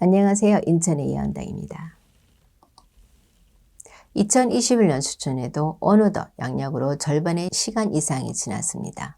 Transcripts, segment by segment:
안녕하세요. 인천의 이현당입니다. 2021년 수천에도 어느덧 양력으로 절반의 시간 이상이 지났습니다.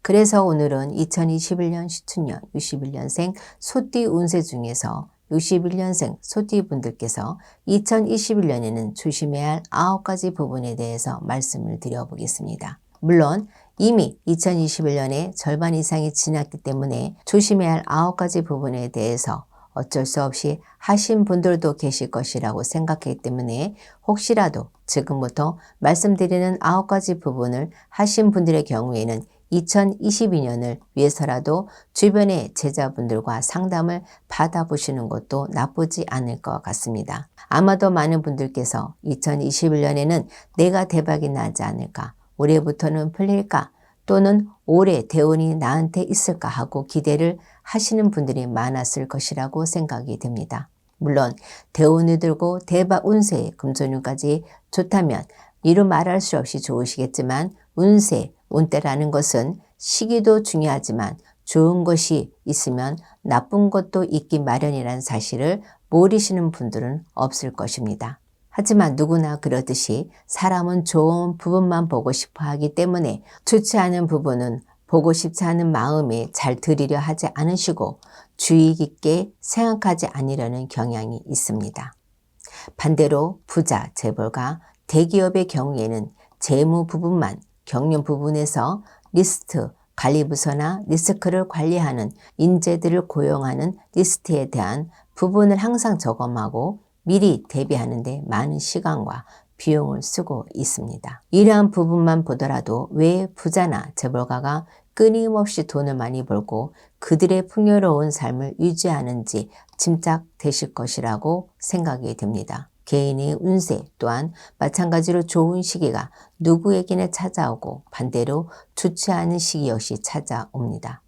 그래서 오늘은 2021년 시춘년 61년생 소띠 운세 중에서 61년생 소띠 분들께서 2021년에는 조심해야 할 9가지 부분에 대해서 말씀을 드려보겠습니다. 물론 이미 2021년에 절반 이상이 지났기 때문에 조심해야 할 9가지 부분에 대해서 어쩔 수 없이 하신 분들도 계실 것이라고 생각하기 때문에 혹시라도 지금부터 말씀드리는 9가지 부분을 하신 분들의 경우에는 2022년을 위해서라도 주변의 제자분들과 상담을 받아보시는 것도 나쁘지 않을 것 같습니다. 아마도 많은 분들께서 2021년에는 내가 대박이 나지 않을까, 올해부터는 풀릴까, 또는 올해 대운이 나한테 있을까 하고 기대를 하시는 분들이 많았을 것이라고 생각이 됩니다. 물론 대운을 들고 대박 운세, 금전운까지 좋다면 이루 말할 수 없이 좋으시겠지만 운세, 운때라는 것은 시기도 중요하지만 좋은 것이 있으면 나쁜 것도 있기 마련이라는 사실을 모르시는 분들은 없을 것입니다. 하지만 누구나 그러듯이 사람은 좋은 부분만 보고 싶어 하기 때문에 좋지 않은 부분은 보고 싶지 않은 마음에 잘 들이려 하지 않으시고 주의 깊게 생각하지 않으려는 경향이 있습니다. 반대로 부자, 재벌가, 대기업의 경우에는 재무 부분만 경영 부분에서 리스트, 관리부서나 리스크를 관리하는 인재들을 고용하는 리스트에 대한 부분을 항상 점검하고 미리 대비하는 데 많은 시간과 비용을 쓰고 있습니다. 이러한 부분만 보더라도 왜 부자나 재벌가가 끊임없이 돈을 많이 벌고 그들의 풍요로운 삶을 유지하는지 짐작되실 것이라고 생각이 됩니다. 개인의 운세 또한 마찬가지로 좋은 시기가 누구에게나 찾아오고 반대로 좋지 않은 시기 역시 찾아옵니다.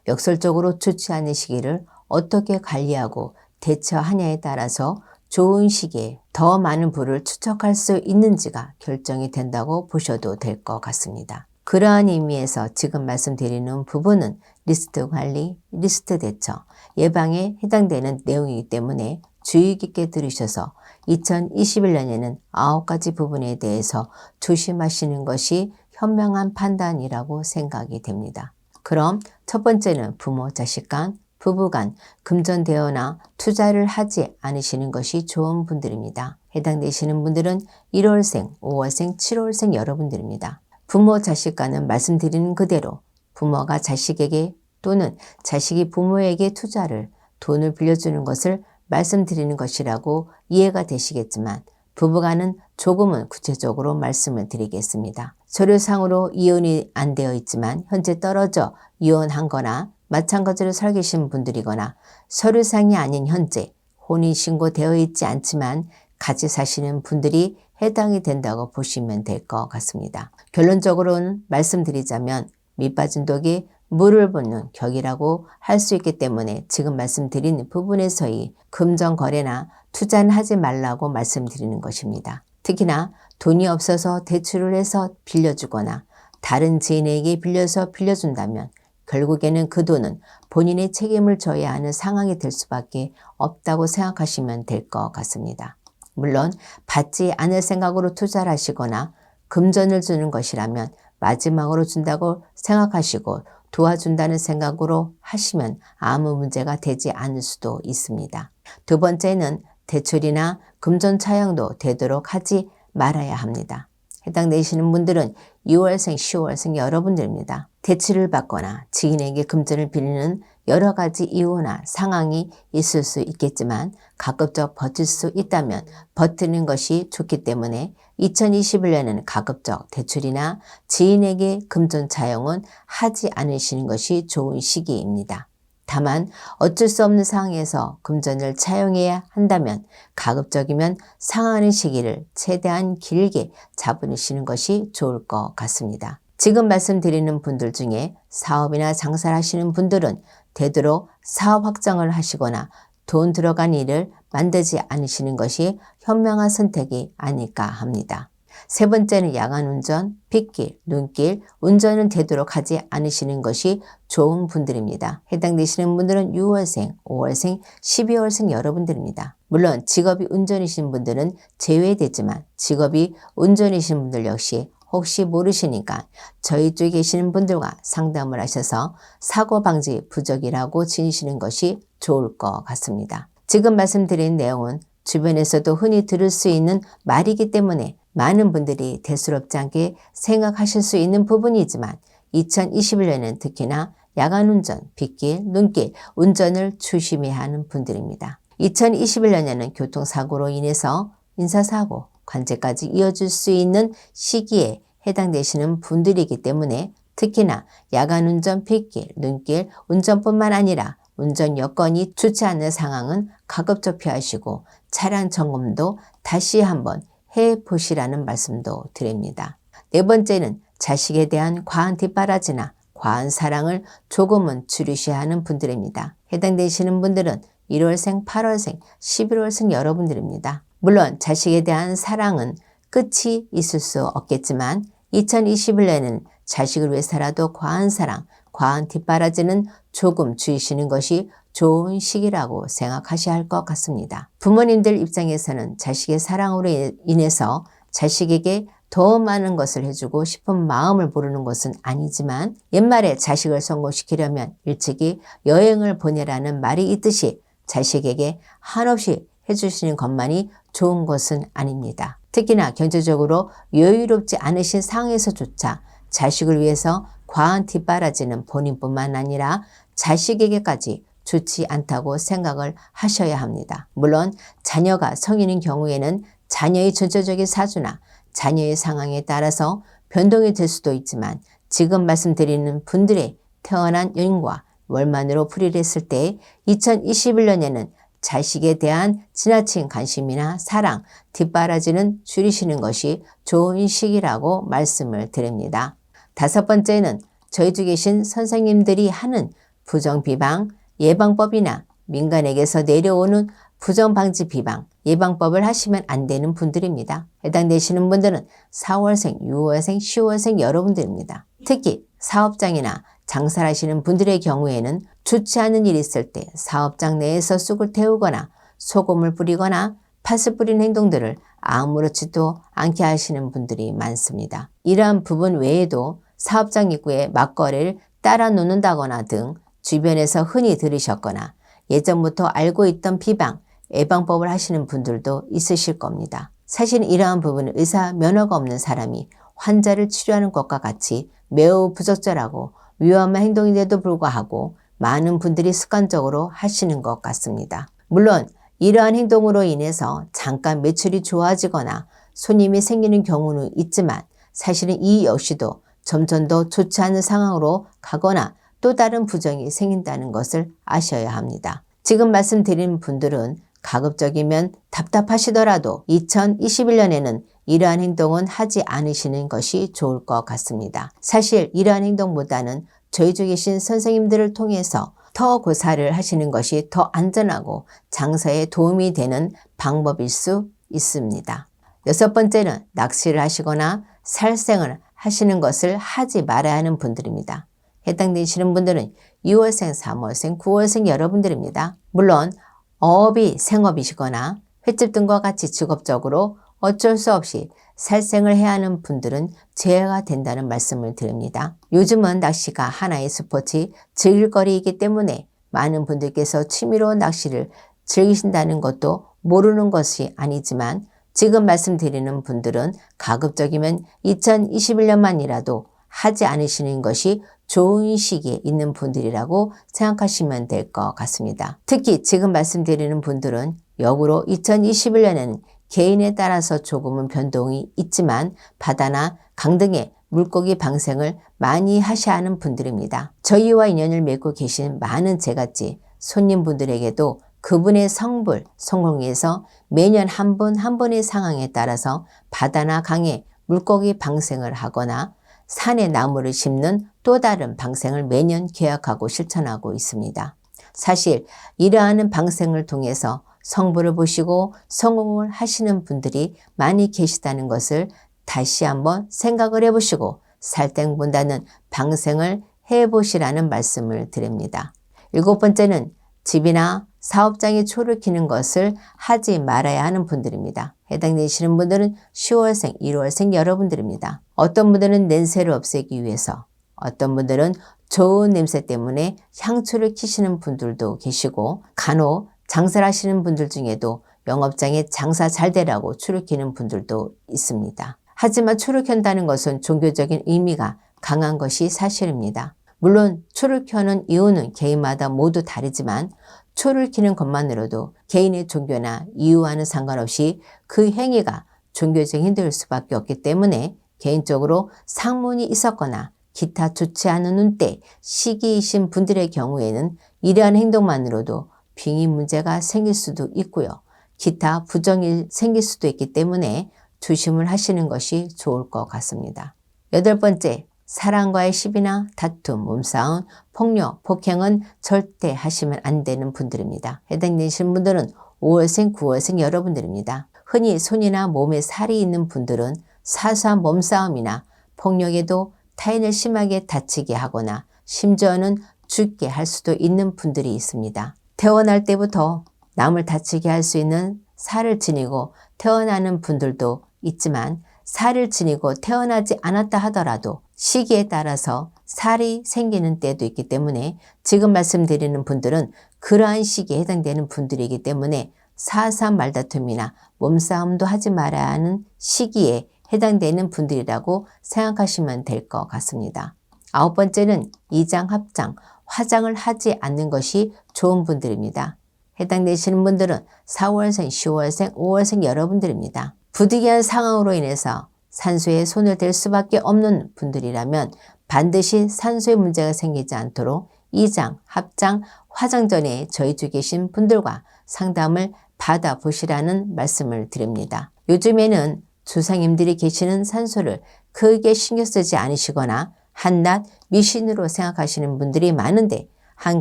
역설적으로 좋지 않은 시기를 어떻게 관리하고 대처하냐에 따라서 좋은 시기에 더 많은 부를 축적할 수 있는지가 결정이 된다고 보셔도 될 것 같습니다. 그러한 의미에서 지금 말씀드리는 부분은 리스트 관리, 리스트 대처, 예방에 해당되는 내용이기 때문에 주의 깊게 들으셔서 2021년에는 9가지 부분에 대해서 조심하시는 것이 현명한 판단이라고 생각이 됩니다. 그럼 첫 번째는 부모, 자식 간, 부부 간 금전대여나 투자를 하지 않으시는 것이 좋은 분들입니다. 해당되시는 분들은 1월생, 5월생, 7월생 여러분들입니다. 부모, 자식 간은 말씀드리는 그대로 부모가 자식에게 또는 자식이 부모에게 투자를 돈을 빌려주는 것을 말씀드리는 것이라고 이해가 되시겠지만 부부간은 조금은 구체적으로 말씀을 드리겠습니다. 서류상으로 이혼이 안 되어 있지만 현재 떨어져 이혼한 거나 마찬가지로 살고 계신 분들이거나 서류상이 아닌 현재 혼인신고 되어 있지 않지만 같이 사시는 분들이 해당이 된다고 보시면 될 것 같습니다. 결론적으로는 말씀드리자면 밑빠진 독이 물을 붓는 격이라고 할 수 있기 때문에 지금 말씀드린 부분에서의 금전거래나 투자는 하지 말라고 말씀드리는 것입니다. 특히나 돈이 없어서 대출을 해서 빌려주거나 다른 지인에게 빌려서 빌려준다면 결국에는 그 돈은 본인의 책임을 져야 하는 상황이 될 수밖에 없다고 생각하시면 될 것 같습니다. 물론 받지 않을 생각으로 투자를 하시거나 금전을 주는 것이라면 마지막으로 준다고 생각하시고 도와준다는 생각으로 하시면 아무 문제가 되지 않을 수도 있습니다. 두 번째는 대출이나 금전 차용도 되도록 하지 말아야 합니다. 해당되시는 분들은 2월생, 10월생 여러분들입니다. 대출을 받거나 지인에게 금전을 빌리는 여러 가지 이유나 상황이 있을 수 있겠지만 가급적 버틸 수 있다면 버티는 것이 좋기 때문에 2021년에는 가급적 대출이나 지인에게 금전 차용은 하지 않으시는 것이 좋은 시기입니다. 다만 어쩔 수 없는 상황에서 금전을 차용해야 한다면 가급적이면 상하는 시기를 최대한 길게 잡으시는 것이 좋을 것 같습니다. 지금 말씀드리는 분들 중에 사업이나 장사를 하시는 분들은 되도록 사업 확장을 하시거나 돈 들어간 일을 만들지 않으시는 것이 현명한 선택이 아닐까 합니다. 세 번째는 야간 운전, 빗길, 눈길, 운전은 되도록 하지 않으시는 것이 좋은 분들입니다. 해당되시는 분들은 6월생, 5월생, 12월생 여러분들입니다. 물론 직업이 운전이신 분들은 제외되지만 직업이 운전이신 분들 역시 혹시 모르시니까 저희 쪽에 계시는 분들과 상담을 하셔서 사고 방지 부적이라고 지니시는 것이 좋을 것 같습니다. 지금 말씀드린 내용은 주변에서도 흔히 들을 수 있는 말이기 때문에 많은 분들이 대수롭지 않게 생각하실 수 있는 부분이지만 2021년에는 특히나 야간운전, 빗길, 눈길, 운전을 조심해야 하는 분들입니다. 2021년에는 교통사고로 인해서 인사사고, 관제까지 이어질 수 있는 시기에 해당되시는 분들이기 때문에 특히나 야간운전, 빗길, 눈길, 운전뿐만 아니라 운전 여건이 좋지 않은 상황은 가급적 피하시고 차량 점검도 다시 한번 해보시라는 말씀도 드립니다. 네 번째는 자식에 대한 과한 뒷바라지나 과한 사랑을 조금은 줄이셔야 하는 분들입니다. 해당되시는 분들은 1월생, 8월생, 11월생 여러분들입니다. 물론 자식에 대한 사랑은 끝이 있을 수 없겠지만 2021년에는 자식을 위해서라도 과한 사랑, 과한 뒷바라지는 조금 줄이시는 것이 좋은 시기라고 생각하셔야 할 것 같습니다. 부모님들 입장에서는 자식의 사랑으로 인해서 자식에게 더 많은 것을 해주고 싶은 마음을 모르는 것은 아니지만 옛말에 자식을 성공시키려면 일찍이 여행을 보내라는 말이 있듯이 자식에게 한없이 해주시는 것만이 좋은 것은 아닙니다. 특히나 경제적으로 여유롭지 않으신 상황에서조차 자식을 위해서 과한 뒷바라지는 본인뿐만 아니라 자식에게까지 좋지 않다고 생각을 하셔야 합니다. 물론 자녀가 성인인 경우에는 자녀의 전체적인 사주나 자녀의 상황에 따라서 변동이 될 수도 있지만 지금 말씀드리는 분들의 태어난 연과 월만으로 풀이를 했을 때 2021년에는 자식에 대한 지나친 관심이나 사랑, 뒷바라지는 줄이시는 것이 좋은 시기라고 말씀을 드립니다. 다섯 번째는 저희 주 계신 선생님들이 하는 부정비방, 예방법이나 민간에게서 내려오는 부정방지 비방, 예방법을 하시면 안 되는 분들입니다. 해당되시는 분들은 4월생, 6월생, 10월생 여러분들입니다. 특히 사업장이나 장사를 하시는 분들의 경우에는 좋지 않은 일이 있을 때 사업장 내에서 쑥을 태우거나 소금을 뿌리거나 팥을 뿌리는 행동들을 아무렇지도 않게 하시는 분들이 많습니다. 이러한 부분 외에도 사업장 입구에 막걸리를 따라 놓는다거나 등 주변에서 흔히 들으셨거나 예전부터 알고 있던 비방, 예방법을 하시는 분들도 있으실 겁니다. 사실 이러한 부분은 의사 면허가 없는 사람이 환자를 치료하는 것과 같이 매우 부적절하고 위험한 행동인데도 불구하고 많은 분들이 습관적으로 하시는 것 같습니다. 물론 이러한 행동으로 인해서 잠깐 매출이 좋아지거나 손님이 생기는 경우는 있지만 사실은 이 역시도 점점 더 좋지 않은 상황으로 가거나 또 다른 부정이 생긴다는 것을 아셔야 합니다. 지금 말씀드린 분들은 가급적이면 답답하시더라도 2021년에는 이러한 행동은 하지 않으시는 것이 좋을 것 같습니다. 사실 이러한 행동보다는 저희 주 계신 선생님들을 통해서 더 고사를 하시는 것이 더 안전하고 장사에 도움이 되는 방법일 수 있습니다. 여섯 번째는 낚시를 하시거나 살생을 하시는 것을 하지 말아야 하는 분들입니다. 해당되시는 분들은 6월생, 3월생, 9월생 여러분들입니다. 물론 어업이 생업이시거나 횟집 등과 같이 직업적으로 어쩔 수 없이 살생을 해야 하는 분들은 제외가 된다는 말씀을 드립니다. 요즘은 낚시가 하나의 스포츠, 즐길거리이기 때문에 많은 분들께서 취미로 낚시를 즐기신다는 것도 모르는 것이 아니지만 지금 말씀드리는 분들은 가급적이면 2021년만이라도 하지 않으시는 것이 좋은 시기에 있는 분들이라고 생각하시면 될 것 같습니다. 특히 지금 말씀드리는 분들은 역으로 2021년에는 개인에 따라서 조금은 변동이 있지만 바다나 강 등의 물고기 방생을 많이 하셔야 하는 분들입니다. 저희와 인연을 맺고 계신 많은 제갓집 손님분들에게도 그분의 성불, 성공에서 매년 한 분 한 분의 상황에 따라서 바다나 강에 물고기 방생을 하거나 산에 나무를 심는 또 다른 방생을 매년 계약하고 실천하고 있습니다. 사실 이러한 방생을 통해서 성부를 보시고 성공을 하시는 분들이 많이 계시다는 것을 다시 한번 생각을 해보시고 살땡분다는 방생을 해보시라는 말씀을 드립니다. 7번째는 집이나 사업장에 초를 켜는 것을 하지 말아야 하는 분들입니다. 해당되시는 분들은 10월생, 1월생 여러분들입니다. 어떤 분들은 냄새를 없애기 위해서, 어떤 분들은 좋은 냄새 때문에 향초를 켜시는 분들도 계시고, 간혹 장사를 하시는 분들 중에도 영업장에 장사 잘 되라고 초를 켜는 분들도 있습니다. 하지만 초를 켠다는 것은 종교적인 의미가 강한 것이 사실입니다. 물론 초를 켜는 이유는 개인마다 모두 다르지만 초를 켜는 것만으로도 개인의 종교나 이유와는 상관없이 그 행위가 종교적 힘들 수밖에 없기 때문에 개인적으로 상문이 있었거나 기타 좋지 않은 운때, 시기이신 분들의 경우에는 이러한 행동만으로도 빙의 문제가 생길 수도 있고요. 기타 부정이 생길 수도 있기 때문에 조심을 하시는 것이 좋을 것 같습니다. 8번째, 사랑과의 시비나 다툼, 몸싸움, 폭력, 폭행은 절대 하시면 안 되는 분들입니다. 해당되시는 분들은 5월생, 9월생 여러분들입니다. 흔히 손이나 몸에 살이 있는 분들은 사소한 몸싸움이나 폭력에도 타인을 심하게 다치게 하거나 심지어는 죽게 할 수도 있는 분들이 있습니다. 태어날 때부터 남을 다치게 할 수 있는 살을 지니고 태어나는 분들도 있지만 살을 지니고 태어나지 않았다 하더라도 시기에 따라서 살이 생기는 때도 있기 때문에 지금 말씀드리는 분들은 그러한 시기에 해당되는 분들이기 때문에 사소한 말다툼이나 몸싸움도 하지 말아야 하는 시기에 해당되는 분들이라고 생각하시면 될 것 같습니다. 9번째는 이장, 합장, 화장을 하지 않는 것이 좋은 분들입니다. 해당되시는 분들은 4월생, 10월생, 5월생 여러분들입니다. 부득이한 상황으로 인해서 산소에 손을 댈 수밖에 없는 분들이라면 반드시 산소에 문제가 생기지 않도록 이장, 합장, 화장 전에 저희 주 계신 분들과 상담을 받아보시라는 말씀을 드립니다. 요즘에는 조상님들이 계시는 산소를 크게 신경 쓰지 않으시거나 한낱 미신으로 생각하시는 분들이 많은데 한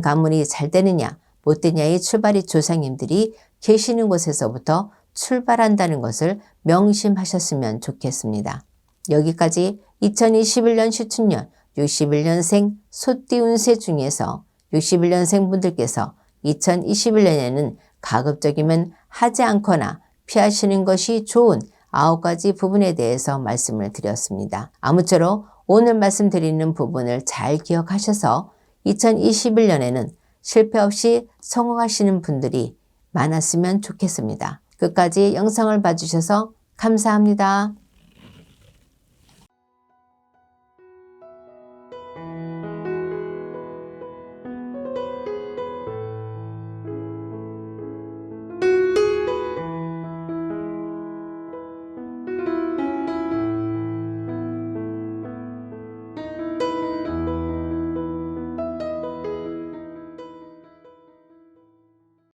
가문이 잘 되느냐 못 되냐의 출발이 조상님들이 계시는 곳에서부터 출발한다는 것을 명심하셨으면 좋겠습니다. 여기까지 2021년 시춘년 61년생 소띠 운세 중에서 61년생 분들께서 2021년에는 가급적이면 하지 않거나 피하시는 것이 좋은 9가지 부분에 대해서 말씀을 드렸습니다. 아무쪼록 오늘 말씀드리는 부분을 잘 기억하셔서 2021년에는 실패 없이 성공하시는 분들이 많았으면 좋겠습니다. 끝까지 영상을 봐주셔서 감사합니다.